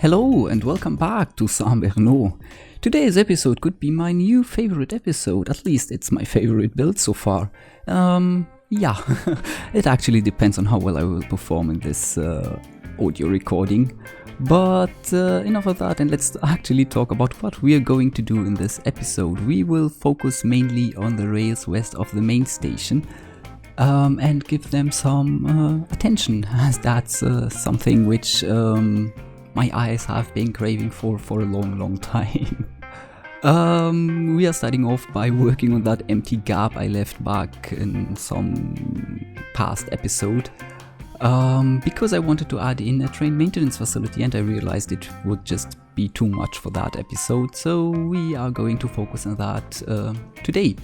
Hello and welcome back to Bernò. Today's episode could be my new favorite episode, at least it's my favorite build so far. Yeah, it actually depends on how well I will perform in this audio recording. But enough of that, and let's actually talk about what we are going to do in this episode. We will focus mainly on the rails west of the main station. And give them some attention, as that's something which my eyes have been craving for a long time. We are starting off by working on that empty gap I left back in some past episode, because I wanted to add in a train maintenance facility and I realized it would just be too much for that episode, so we are going to focus on that today.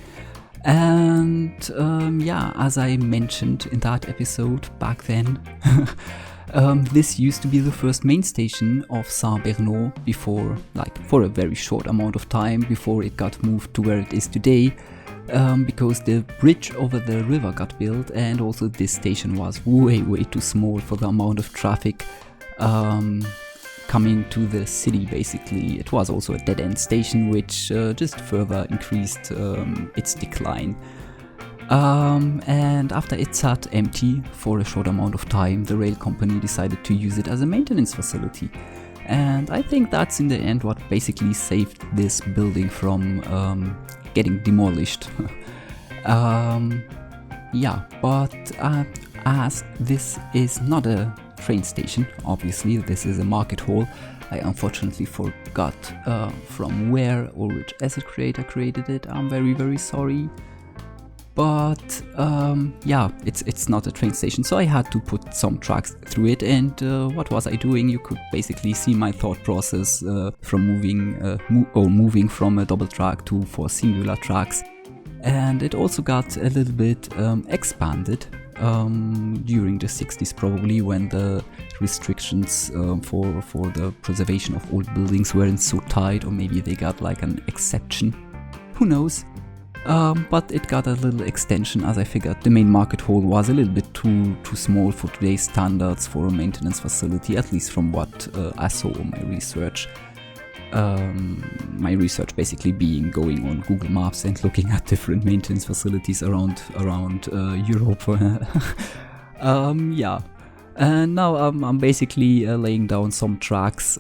And yeah, as I mentioned in that episode back then, this used to be the first main station of Bernò before, for a very short amount of time before it got moved to where it is today, because the bridge over the river got built and also this station was way too small for the amount of traffic coming to the city. Basically, it was also a dead-end station, which just further increased its decline. And after it sat empty for a short amount of time, the rail company decided to use it as a maintenance facility. And I think that's in the end what basically saved this building from getting demolished. Yeah, but as this is not a train station, obviously this is a market hall, I unfortunately forgot from where or which asset creator created it. I'm very sorry, but yeah, it's not a train station, so I had to put some tracks through it. And what was I doing? You could basically see my thought process from moving from a double track to 4 singular tracks. And it also got a little bit expanded during the 60s, probably, when the restrictions for the preservation of old buildings weren't so tight, or maybe they got like an exception, who knows. But it got a little extension, as I figured the main market hall was a little bit too small for today's standards for a maintenance facility, at least from what I saw in my research. My research basically being going on Google Maps and looking at different maintenance facilities around Europe. Yeah, and now I'm basically laying down some tracks.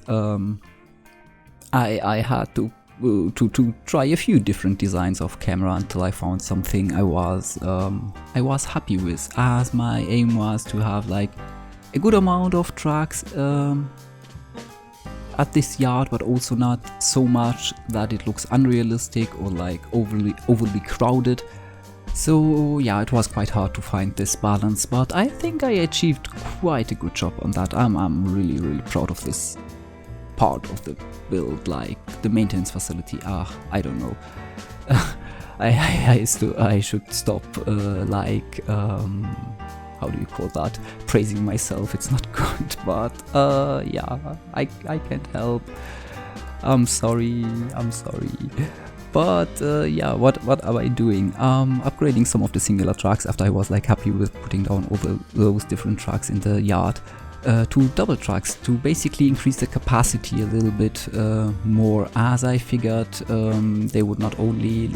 I had to try a few different designs of camera until I found something I was happy with, as my aim was to have like a good amount of tracks at this yard, but also not so much that it looks unrealistic or like overly crowded. So yeah, it was quite hard to find this balance, but I think I achieved quite a good job on that. I'm really proud of this part of the build, like the maintenance facility. I don't know. I should stop how do you call that? Praising myself. It's not good, but yeah, I can't help. I'm sorry. But yeah, what am I doing? Upgrading some of the singular tracks after I was like happy with putting down all those different tracks in the yard. To double tracks to basically increase the capacity a little bit more, as I figured they would not only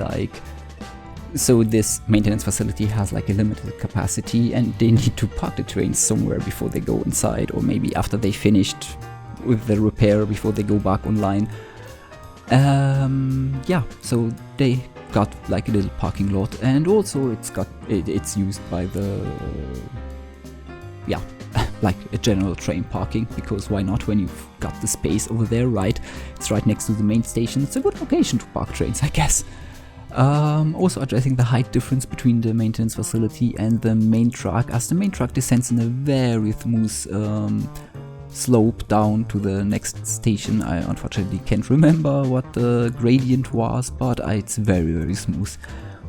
so this maintenance facility has like a limited capacity and they need to park the trains somewhere before they go inside, or maybe after they finished with the repair before they go back online. Yeah, so they got like a little parking lot, and also it's used by the like a general train parking, because why not, when you've got the space over there, right? It's right next to the main station. It's a good location to park trains, I guess. Also addressing the height difference between the maintenance facility and the main track, as the main track descends in a very smooth slope down to the next station. I unfortunately can't remember what the gradient was, but it's very smooth.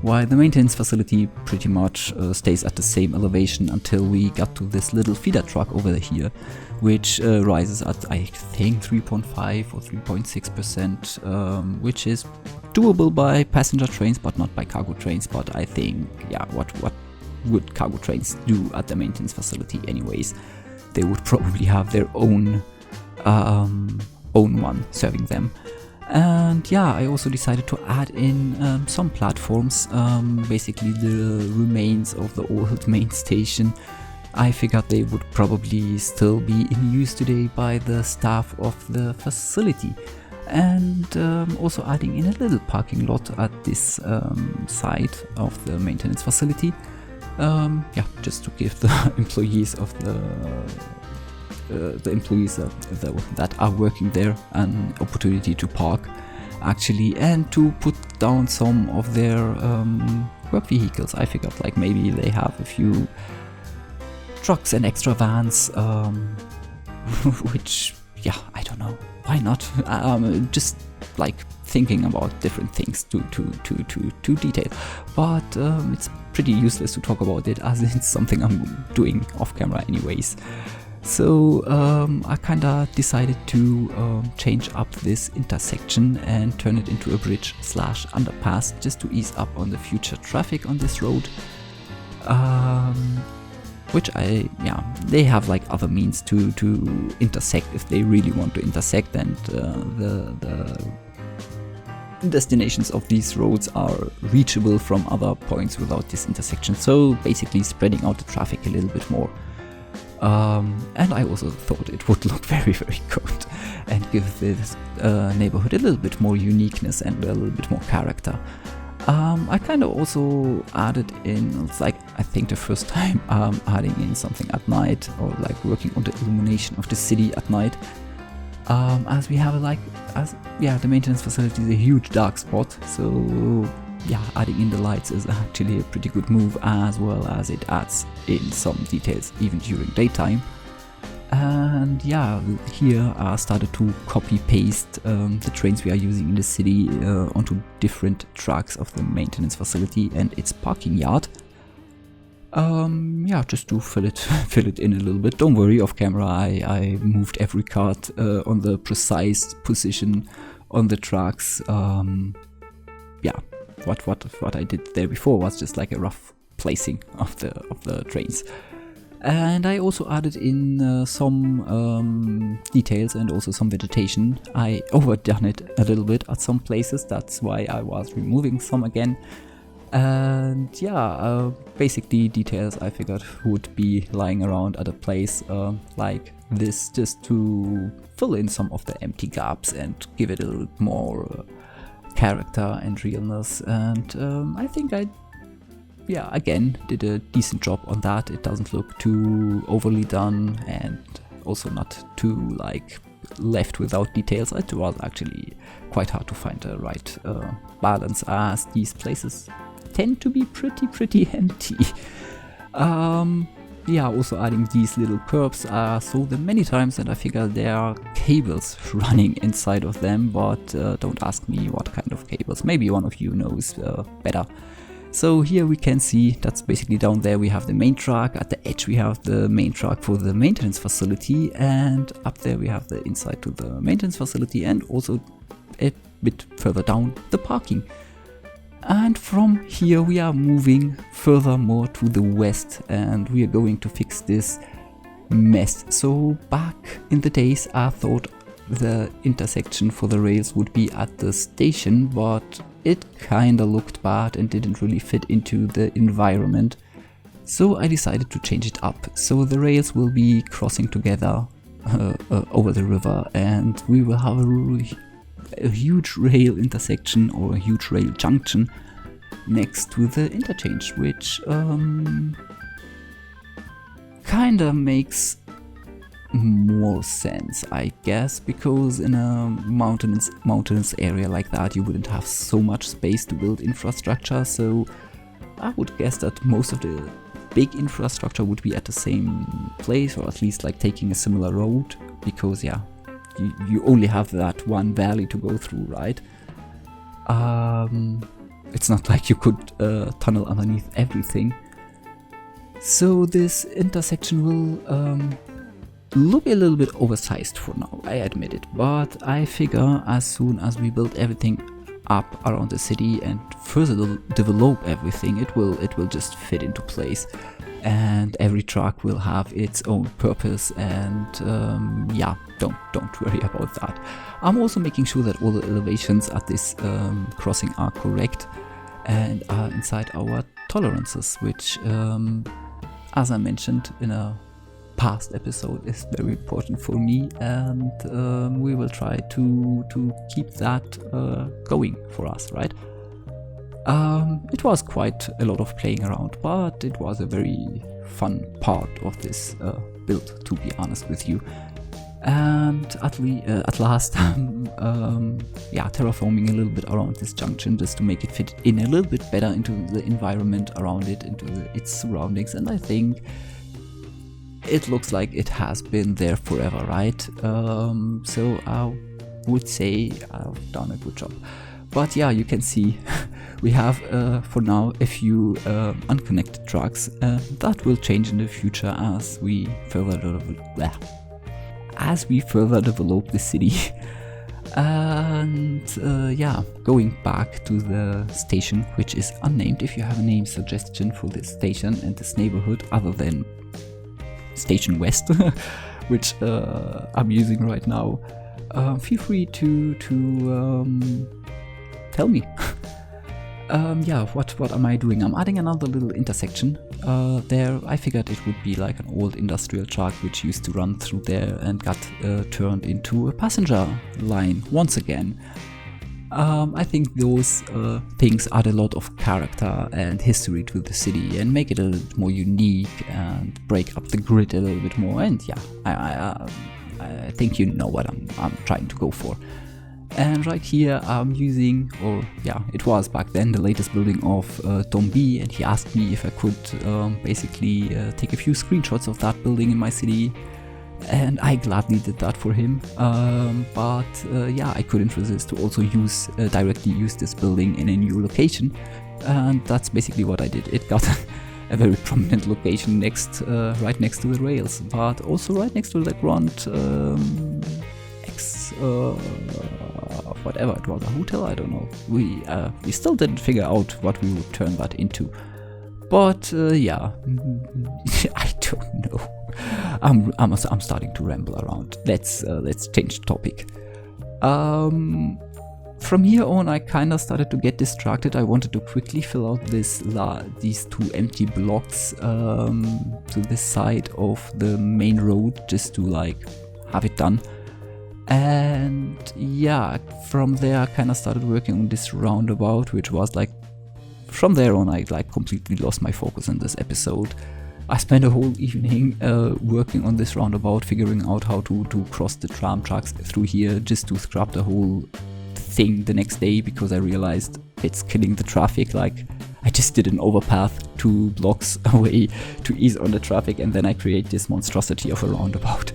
While the maintenance facility pretty much stays at the same elevation until we got to this little feeder truck over here, which rises at, I think, 3.5 or 3.6%, which is doable by passenger trains but not by cargo trains. But I think, yeah, what would cargo trains do at the maintenance facility anyways? They would probably have their own own one serving them. And yeah, I also decided to add in some platforms, basically the remains of the old main station. I figured they would probably still be in use today by the staff of the facility. And also adding in a little parking lot at this side of the maintenance facility. Yeah, just to give the employees of the employees that are working there an opportunity to park actually, and to put down some of their work vehicles. I figured like maybe they have a few trucks and extra vans, which, yeah, I don't know, why not? Just like thinking about different things to detail, but it's pretty useless to talk about it as it's something I'm doing off camera anyways. So I kinda decided to change up this intersection and turn it into a bridge / underpass, just to ease up on the future traffic on this road. Which they have like other means to intersect if they really want to intersect, and the destinations of these roads are reachable from other points without this intersection. So basically spreading out the traffic a little bit more. And I also thought it would look very, very good and give this neighborhood a little bit more uniqueness and a little bit more character. I kind of also added in, it's like I think the first time adding in something at night, or like working on the illumination of the city at night, as we have the maintenance facility is a huge dark spot, so yeah, adding in the lights is actually a pretty good move, as well as it adds in some details even during daytime. And yeah, here I started to copy paste the trains we are using in the city onto different tracks of the maintenance facility and its parking yard. Yeah, just to fill it in a little bit. Don't worry, off camera I moved every cart on the precise position on the tracks. Yeah, what I did there before was just like a rough placing of the trains. And I also added in some details and also some vegetation. I overdone it a little bit at some places, that's why I was removing some again. And yeah, basically details I figured would be lying around at a place like this, just to fill in some of the empty gaps and give it a little more character and realness. And I think I again did a decent job on that. It doesn't look too overly done and also not too like left without details. It was actually quite hard to find the right balance, as these places tend to be pretty empty. Yeah, also adding these little curbs. I saw them many times and I figured there are cables running inside of them, but don't ask me what kind of cables. Maybe one of you knows better. So here we can see that's basically down there we have the main track, at the edge we have the main track for the maintenance facility, and up there we have the inside to the maintenance facility, and also a bit further down the parking. And from here we are moving furthermore to the west, and we are going to fix this mess. So back in the days I thought the intersection for the rails would be at the station, but it kinda looked bad and didn't really fit into the environment. So I decided to change it up. So the rails will be crossing together over the river, and we will have a huge rail intersection, or a huge rail junction next to the interchange, which kinda makes more sense, I guess, because in a mountainous area like that you wouldn't have so much space to build infrastructure. So I would guess that most of the big infrastructure would be at the same place, or at least like taking a similar road, because yeah, you only have that one valley to go through, right? It's not like you could tunnel underneath everything. So this intersection will look a little bit oversized for now, I admit it, but I figure as soon as we build everything up around the city and further develop everything, it will just fit into place. and every truck will have its own purpose, and yeah, don't worry about that. I'm also making sure that all the elevations at this crossing are correct and are inside our tolerances, which as I mentioned in a past episode is very important for me, and we will try to keep that going for us, right? It was quite a lot of playing around, but it was a very fun part of this build, to be honest with you. And at last, yeah, terraforming a little bit around this junction just to make it fit in a little bit better into the environment around it, into its surroundings, and I think it looks like it has been there forever, right? So I would say I've done a good job. But yeah, you can see we have for now a few unconnected trucks. That will change in the future as we further develop the city. And yeah, going back to the station, which is unnamed. If you have a name suggestion for this station and this neighborhood other than Station West, which I'm using right now, feel free to tell me. Yeah, what am I doing? I'm adding another little intersection there. I figured it would be like an old industrial truck which used to run through there and got turned into a passenger line once again. I think those things add a lot of character and history to the city and make it a little bit more unique and break up the grid a little bit more. And yeah, I think you know what I'm trying to go for. And right here I'm using, or yeah, it was back then the latest building of Tom B, and he asked me if I could basically take a few screenshots of that building in my city. And I gladly did that for him, but yeah, I couldn't resist to also directly use this building in a new location, and that's basically what I did. It got a very prominent location right next to the rails, but also right next to the Grand whatever it was, a hotel, I don't know. We still didn't figure out what we would turn that into. But yeah, I don't know. I'm starting to ramble around. Let's change the topic. From here on, I kind of started to get distracted. I wanted to quickly fill out these two empty blocks to this side of the main road, just to like have it done. And yeah, from there I kind of started working on this roundabout, which was like, from there on I like completely lost my focus in this episode. I spent a whole evening working on this roundabout, figuring out how to cross the tram tracks through here, just to scrap the whole thing the next day, because I realized it's killing the traffic. Like, I just did an overpath 2 blocks away to ease on the traffic, and then I create this monstrosity of a roundabout.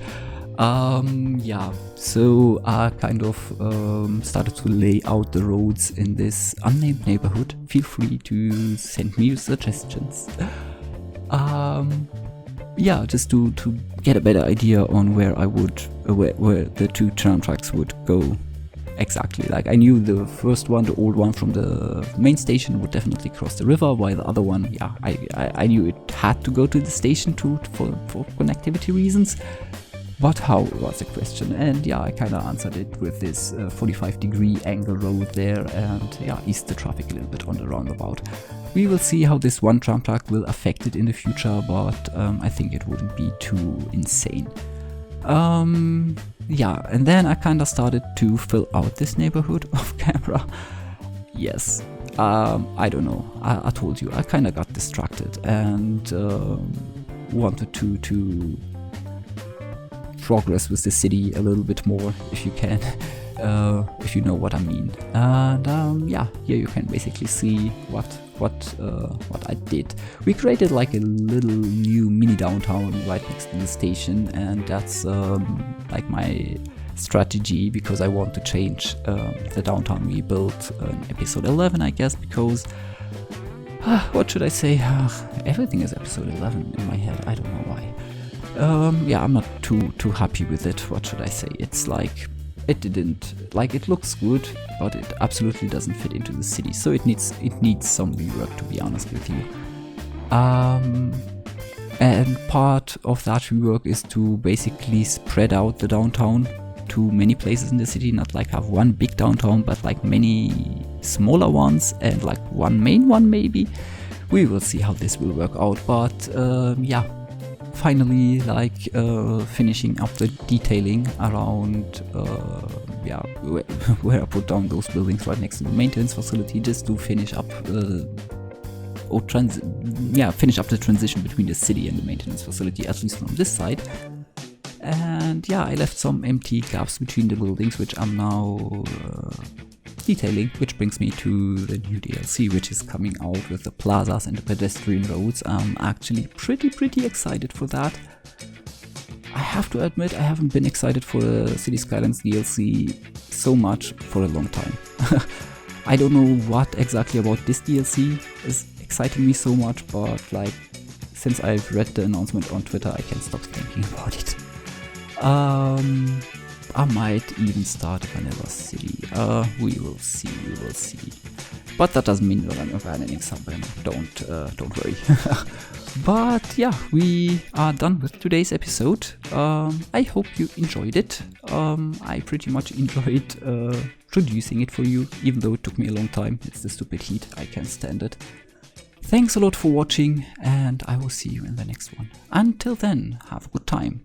Yeah, so I kind of started to lay out the roads in this unnamed neighborhood. Feel free to send me suggestions. Yeah, just to get a better idea on where I would, where the 2 tram tracks would go exactly. Like, I knew the first one, the old one from the main station, would definitely cross the river, while the other one, yeah, I knew it had to go to the station for connectivity reasons. But how was the question? And yeah, I kind of answered it with this 45-degree angle road there, and yeah, eased the traffic a little bit on the roundabout. We will see how this one tram track will affect it in the future, but I think it wouldn't be too insane. Yeah, and then I kind of started to fill out this neighborhood off camera. Yes, I don't know. I told you, I kind of got distracted and wanted to progress with the city a little bit more, if you can, if you know what I mean. And yeah, here you can basically see what I did. We created like a little new mini downtown right next to the station, and that's like my strategy, because I want to change the downtown we built in episode 11, I guess, because what should I say? Everything is episode 11 in my head. I don't know why. Yeah, I'm not too happy with it. What should I say? It's like it looks good, but it absolutely doesn't fit into the city. So it needs some rework, to be honest with you. And part of that rework is to basically spread out the downtown to many places in the city, not like have one big downtown, but like many smaller ones and like one main one maybe. We will see how this will work out, but yeah, finally like finishing up the detailing around yeah, where I put down those buildings right next to the maintenance facility, just to finish up finish up the transition between the city and the maintenance facility, at least from this side. And yeah, I left some empty gaps between the buildings, which I'm now detailing, which brings me to the new DLC, which is coming out with the plazas and the pedestrian roads. I'm actually pretty excited for that. I have to admit, I haven't been excited for the City Skylines DLC so much for a long time. I don't know what exactly about this DLC is exciting me so much, but like, since I've read the announcement on Twitter, I can't stop thinking about it. I might even start a vanilla city. We will see. But that doesn't mean that I'm abandoning Sunburn. Don't worry. But yeah, we are done with today's episode. I hope you enjoyed it. I pretty much enjoyed producing it for you, even though it took me a long time. It's the stupid heat, I can't stand it. Thanks a lot for watching, and I will see you in the next one. Until then, have a good time.